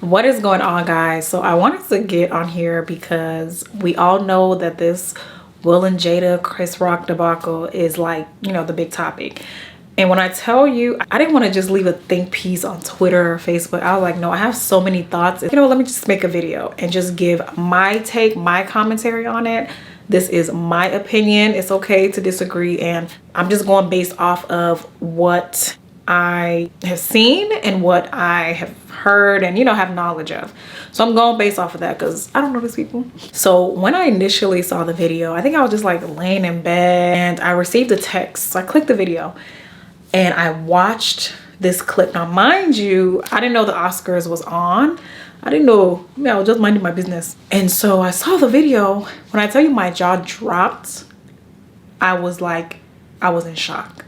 What is going on, guys? So I wanted to get on here because we all know that this Will and Jada Chris Rock debacle is like, you know, the big topic. And when I tell you, I didn't want to just leave a think piece on Twitter or Facebook. I was like, no, I have so many thoughts. You know, let me just make a video and just give my take, my commentary on it. This is my opinion. It's okay to disagree. And I'm just going based off of what I have seen and what I have heard and, you know, have knowledge of. So I'm going based off of that because I don't know these people. So when I initially saw the video, I think I was just like laying in bed and I received a text. So I clicked the video and I watched this clip. Now, mind you, I didn't know the Oscars was on. I didn't know, you know, I was just minding my business. And so I saw the video. When I tell you my jaw dropped, I was in shock.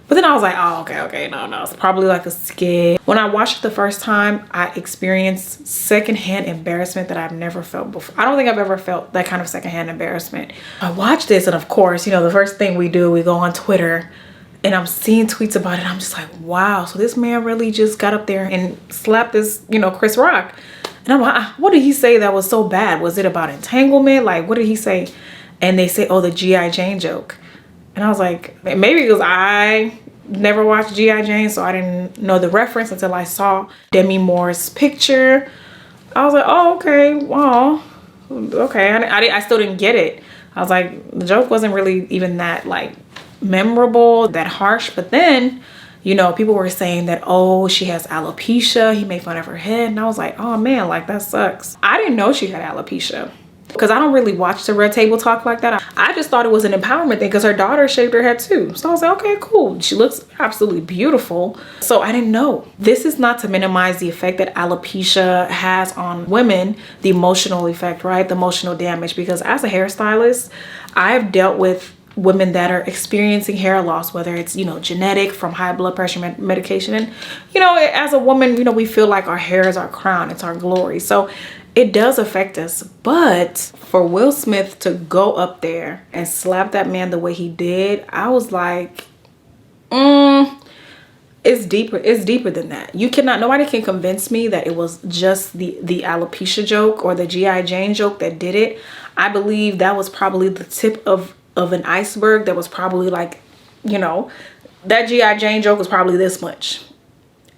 But then I was like, oh, okay, no, it's probably like a skit. When I watched it the first time, I experienced secondhand embarrassment that I've never felt before. I don't think I've ever felt that kind of secondhand embarrassment. I watched this and of course, you know, the first thing we do, we go on Twitter and I'm seeing tweets about it. I'm just like, wow, so this man really just got up there and slapped this, you know, Chris Rock. And I'm like, what did he say that was so bad? Was it about entanglement? Like, what did he say? And they say, oh, the G.I. Jane joke. And I was like, maybe because I never watched G.I. Jane, so I didn't know the reference until I saw Demi Moore's picture. I was like, oh, okay, well, okay. I still didn't get it. I was like, the joke wasn't really even that like memorable, that harsh. But then, you know, people were saying that, oh, she has alopecia. He made fun of her head. And I was like, oh man, like that sucks. I didn't know she had alopecia because I don't really watch the Red Table Talk like that. I just thought it was an empowerment thing because her daughter shaved her head too. So I was like, okay, cool. She looks absolutely beautiful. So I didn't know. This is not to minimize the effect that alopecia has on women, the emotional effect, right? The emotional damage. Because as a hairstylist, I've dealt with women that are experiencing hair loss, whether it's, you know, genetic from high blood pressure medication. And, you know, as a woman, you know, we feel like our hair is our crown, it's our glory. So it does affect us. But for Will Smith to go up there and slap that man the way he did, I was like, it's deeper than that. Nobody can convince me that it was just the alopecia joke or the G.I. Jane joke that did it. I believe that was probably the tip of an iceberg. That was probably like, you know, that G.I. Jane joke was probably this much.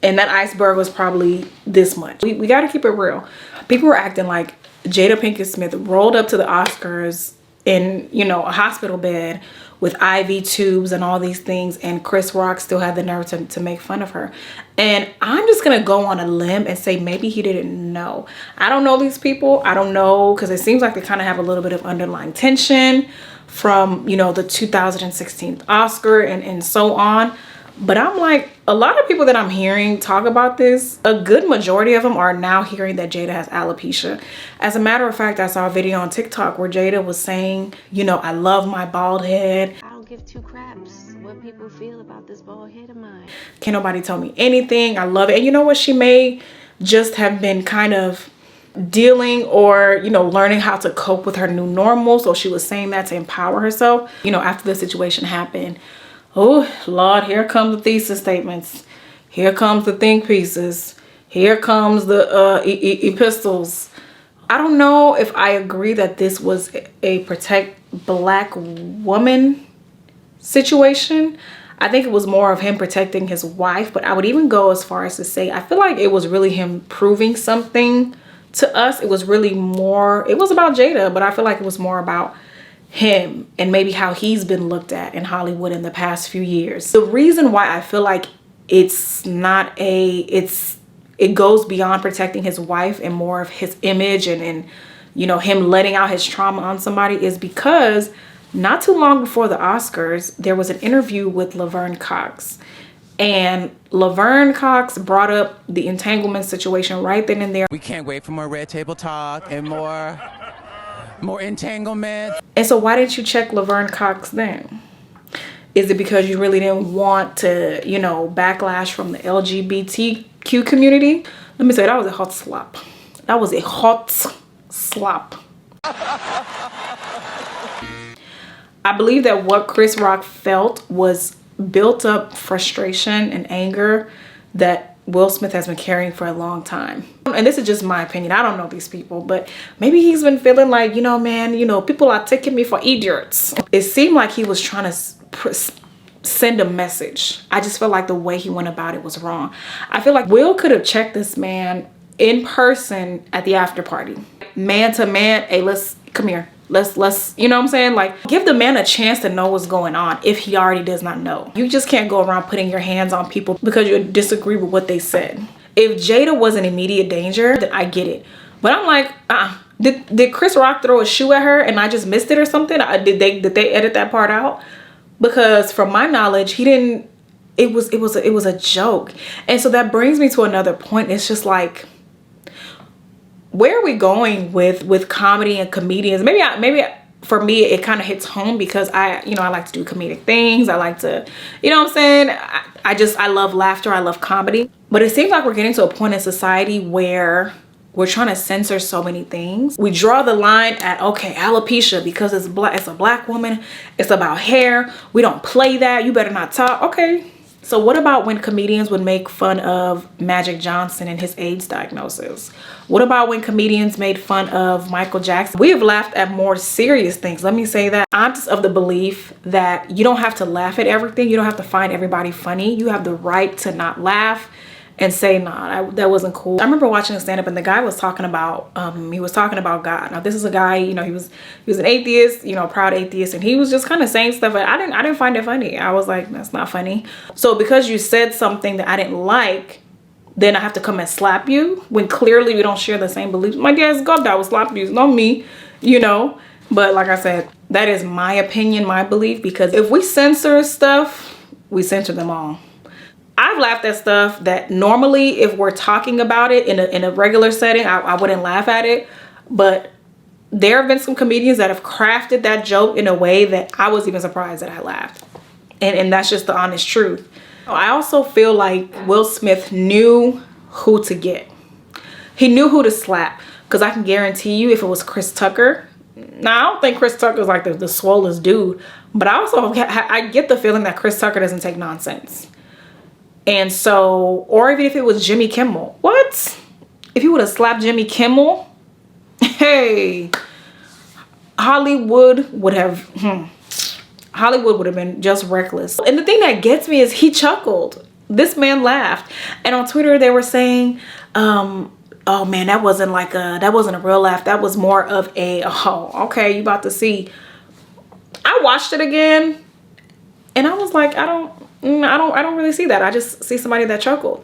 And that iceberg was probably this much. We got to keep it real. People were acting like Jada Pinkett Smith rolled up to the Oscars in, you know, a hospital bed with IV tubes and all these things. And Chris Rock still had the nerve to make fun of her. And I'm just going to go on a limb and say maybe he didn't know. I don't know these people. I don't know, because it seems like they kind of have a little bit of underlying tension from, you know, the 2016 Oscar and so on. But I'm like, a lot of people that I'm hearing talk about this, a good majority of them are now hearing that Jada has alopecia. As a matter of fact, I saw a video on TikTok where Jada was saying, you know, I love my bald head. I don't give two craps what people feel about this bald head of mine. Can't nobody tell me anything. I love it. And you know what? She may just have been kind of dealing or, you know, learning how to cope with her new normal. So she was saying that to empower herself, you know, after the situation happened. Oh, Lord, here comes the thesis statements. Here comes the think pieces. Here comes the epistles. I don't know if I agree that this was a protect black woman situation. I think it was more of him protecting his wife, but I would even go as far as to say, I feel like it was really him proving something to us. It was really more, it was about Jada, but I feel like it was more about him and maybe how he's been looked at in Hollywood in the past few years. The reason why I feel like it's not it goes beyond protecting his wife and more of his image and you know, him letting out his trauma on somebody is because not too long before the Oscars, there was an interview with Laverne Cox. And Laverne Cox brought up the entanglement situation right then and there. We can't wait for more Red Table Talk and more entanglement. And so why didn't you check Laverne Cox then? Is it because you really didn't want to, you know, backlash from the LGBTQ community? Let me say, that was a hot slap. That was a hot slap. I believe that what Chris Rock felt was built up frustration and anger that Will Smith has been carrying for a long time. And this is just my opinion. I don't know these people, but maybe he's been feeling like, you know, man, you know, people are taking me for idiots. It seemed like he was trying to send a message. I just feel like the way he went about it was wrong. I feel like Will could have checked this man in person at the after party. Man to man, hey, let's come here. Let's, you know what I'm saying? Like, give the man a chance to know what's going on if he already does not know. You just can't go around putting your hands on people because you disagree with what they said. If Jada was in immediate danger, then I get it. But I'm like, did Chris Rock throw a shoe at her and I just missed it or something? Did they edit that part out? Because from my knowledge, he didn't. It was a joke. And so that brings me to another point. It's just like, where are we going with comedy and comedians? Maybe for me it kind of hits home because I like to do comedic things. I like to, you know what I'm saying? I love laughter. I love comedy. But it seems like we're getting to a point in society where we're trying to censor so many things. We draw the line at, okay, alopecia, because it's a black woman. It's about hair. We don't play that. You better not talk. Okay. So what about when comedians would make fun of Magic Johnson and his AIDS diagnosis? What about when comedians made fun of Michael Jackson? We have laughed at more serious things. Let me say that. I'm just of the belief that you don't have to laugh at everything. You don't have to find everybody funny. You have the right to not laugh and say, nah, that wasn't cool. I remember watching a stand-up and the guy was talking about, God. Now this is a guy, you know, he was an atheist, you know, proud atheist, and he was just kind of saying stuff that I didn't find it funny. I was like, that's not funny. So because you said something that I didn't like, then I have to come and slap you when clearly we don't share the same beliefs. My dad's God that will slap you, not me, you know. But like I said, that is my opinion, my belief, because if we censor stuff, we censor them all. I've laughed at stuff that normally if we're talking about it in a regular setting, I wouldn't laugh at it. But there have been some comedians that have crafted that joke in a way that I was even surprised that I laughed. And that's just the honest truth. I also feel like Will Smith knew who to get. He knew who to slap. Because I can guarantee you if it was Chris Tucker. Now, I don't think Chris Tucker is like the swollest dude. But I get the feeling that Chris Tucker doesn't take nonsense. And so, or even if it was Jimmy Kimmel. What? If he would have slapped Jimmy Kimmel, hey, Hollywood would have been just reckless. And the thing that gets me is he chuckled. This man laughed. And on Twitter, they were saying, oh man, that wasn't a real laugh. That was more of okay, you about to see. I watched it again and I was like, I don't really see that. I just see somebody that chuckled.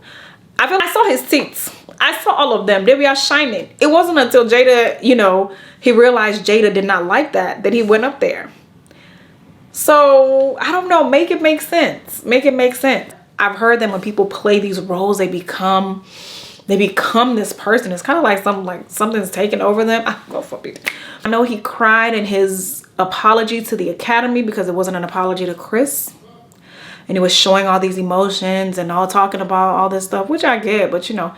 I saw his teeth. I saw all of them. They were shining. It wasn't until Jada, you know, he realized Jada did not like that he went up there. So I don't know. Make it make sense. Make it make sense. I've heard that when people play these roles, they become this person. It's kind of like something's taken over them. I know he cried in his apology to the Academy because it wasn't an apology to Chris. And he was showing all these emotions and all talking about all this stuff, which I get, but you know,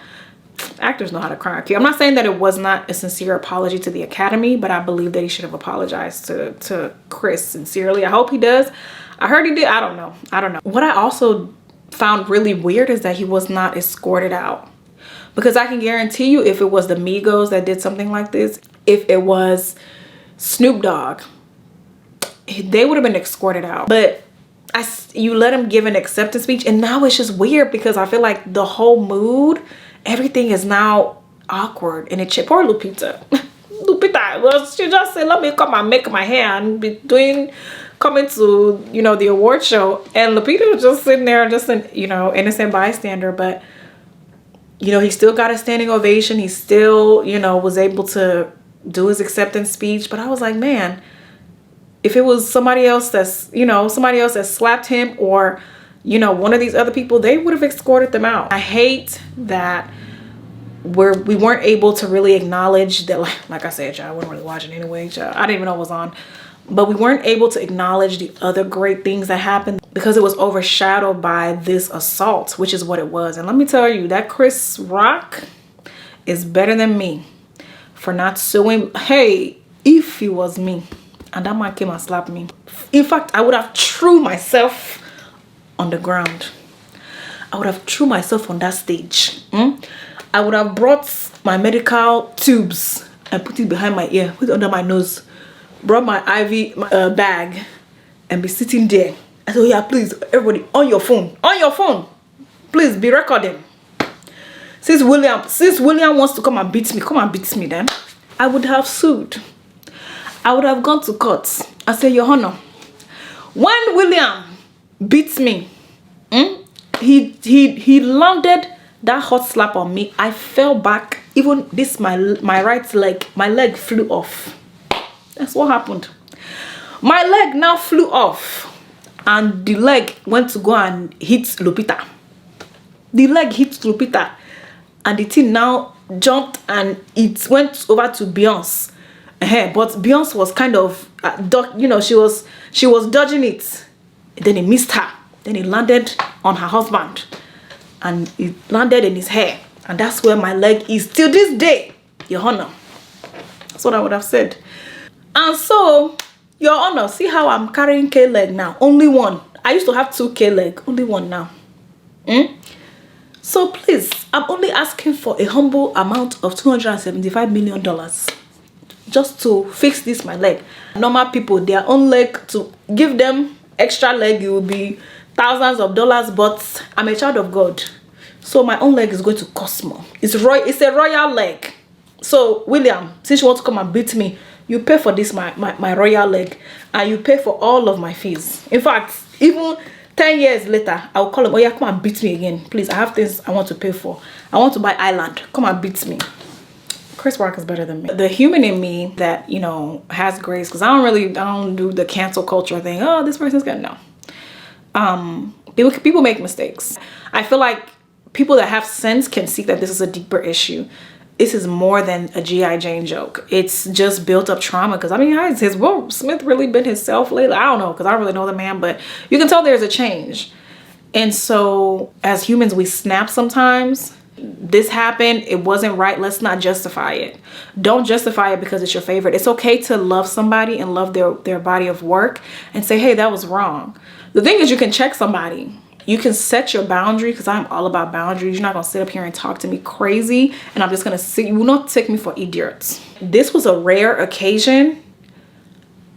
actors know how to cry. I'm not saying that it was not a sincere apology to the Academy, but I believe that he should have apologized to Chris sincerely. I hope he does. I heard he did. I don't know. What I also found really weird is that he was not escorted out. Because I can guarantee you if it was the Migos that did something like this, if it was Snoop Dogg, they would have been escorted out. But you let him give an acceptance speech, and now it's just weird because I feel like the whole mood, everything is now awkward, and poor Lupita. Lupita, well, she just said, let me come and make my hair and be coming to, you know, the award show, and Lupita was just sitting there, just an, you know, innocent bystander, but you know, he still got a standing ovation. He still, you know, was able to do his acceptance speech, but I was like, man, if it was somebody else that slapped him, or, you know, one of these other people, they would have escorted them out. I hate that we weren't able to really acknowledge that, like I said, y'all, I wasn't really watching anyway, y'all. I didn't even know it was on. But we weren't able to acknowledge the other great things that happened because it was overshadowed by this assault, which is what it was. And let me tell you, that Chris Rock is better than me for not suing. Hey, if he was me, and that man came and slapped me, in fact, I would have threw myself on the ground. I would have threw myself on that stage. I would have brought my medical tubes and put it behind my ear, put it under my nose, brought my IV bag, and be sitting there. I said, oh yeah, please, everybody, on your phone, please be recording. Since William wants to come and beat me, then I would have sued. I would have gone to court. I say, Your Honor, when William beats me, he landed that hot slap on me. I fell back. Even this, my right leg, my leg flew off. That's what happened. My leg now flew off, and the leg went to go and hit Lupita. The leg hit Lupita, and the thing now jumped and it went over to Beyonce. But Beyonce was kind of, she was dodging it. Then it missed her. Then it landed on her husband, and it landed in his hair. And that's where my leg is till this day, Your Honor. That's what I would have said. And so, Your Honor, see how I'm carrying K-leg now? Only one. I used to have 2 K-leg. Only one now. So please, I'm only asking for a humble amount of $275 million. Just to fix this my leg. Normal people, their own leg, to give them extra leg, it will be thousands of dollars, but I'm a child of God, so my own leg is going to cost more. It's a royal leg. So William, since you want to come and beat me, you pay for this my royal leg, and you pay for all of my fees. In fact, even 10 years later, I'll call him, oh yeah, come and beat me again, please. I have things I want to pay for. I want to buy island, come and beat me. Chris Rock is better than me. The human in me that, has grace, because I don't do the cancel culture thing. Oh, this person's good. No. People make mistakes. I feel like people that have sense can see that this is a deeper issue. This is more than a G.I. Jane joke. It's just built up trauma. Because has Will Smith really been himself lately? I don't know, because I don't really know the man, but you can tell there's a change. And so as humans, we snap sometimes. This happened, it wasn't right. Let's not justify it. Don't justify it because it's your favorite. It's okay to love somebody and love their body of work and say, hey, that was wrong. The thing is, you can check somebody. You can set your boundary, because I'm all about boundaries. You're not gonna sit up here and talk to me crazy, and I'm just gonna sit. You will not take me for idiots. This was a rare occasion,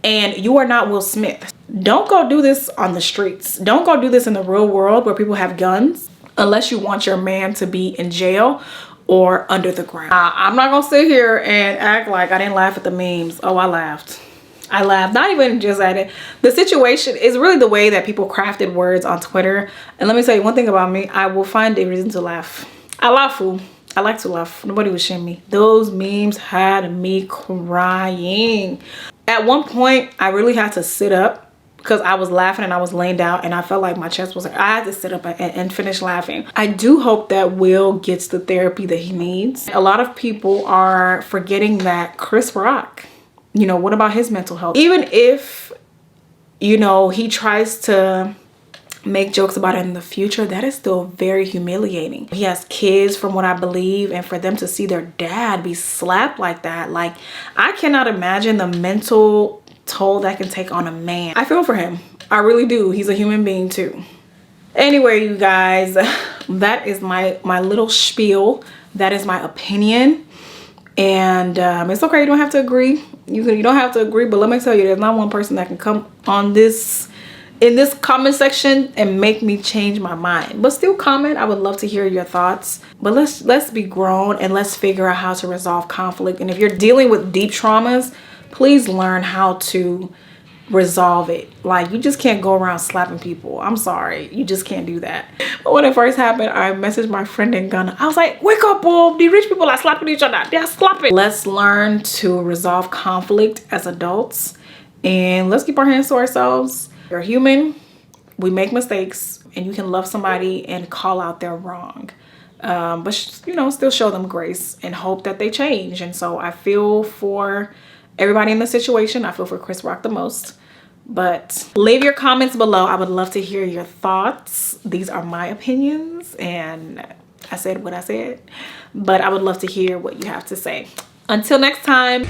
and you are not Will Smith. Don't go do this on the streets. Don't go do this in the real world where people have guns. Unless you want your man to be in jail or under the ground. I'm not gonna sit here and act like I didn't laugh at the memes. Oh, I laughed. Not even just at it. The situation is really the way that people crafted words on Twitter. And let me tell you one thing about me. I will find a reason to laugh. I laugh, fool. I like to laugh. Nobody would shame me. Those memes had me crying. At one point, I really had to sit up, because I was laughing and I was laying down, and I felt like my chest was like, I had to sit up and finish laughing. I do hope that Will gets the therapy that he needs. A lot of people are forgetting that Chris Rock, what about his mental health? Even if, he tries to make jokes about it in the future, that is still very humiliating. He has kids, from what I believe, and for them to see their dad be slapped like that, like, I cannot imagine the mental toll that can take on a man. I feel for him. I really do. He's a human being too. Anyway, you guys, that is my little spiel. That is my opinion. And it's okay. You don't have to agree. You don't have to agree. But let me tell you, there's not one person that can come on this in this comment section and make me change my mind. But still comment. I would love to hear your thoughts. But let's be grown and let's figure out how to resolve conflict. And if you're dealing with deep traumas, please learn how to resolve it. Like, you just can't go around slapping people. I'm sorry, you just can't do that. But when it first happened, I messaged my friend in Ghana. I was like, wake up, Bob. The rich people are slapping each other. They're slapping. Let's learn to resolve conflict as adults, and let's keep our hands to ourselves. You're human. We make mistakes, and you can love somebody and call out their wrong. But still show them grace and hope that they change. And so I feel for everybody in the situation. I feel for Chris Rock the most. But leave your comments below. I would love to hear your thoughts. These are my opinions, and I said what I said, but I would love to hear what you have to say. Until next time.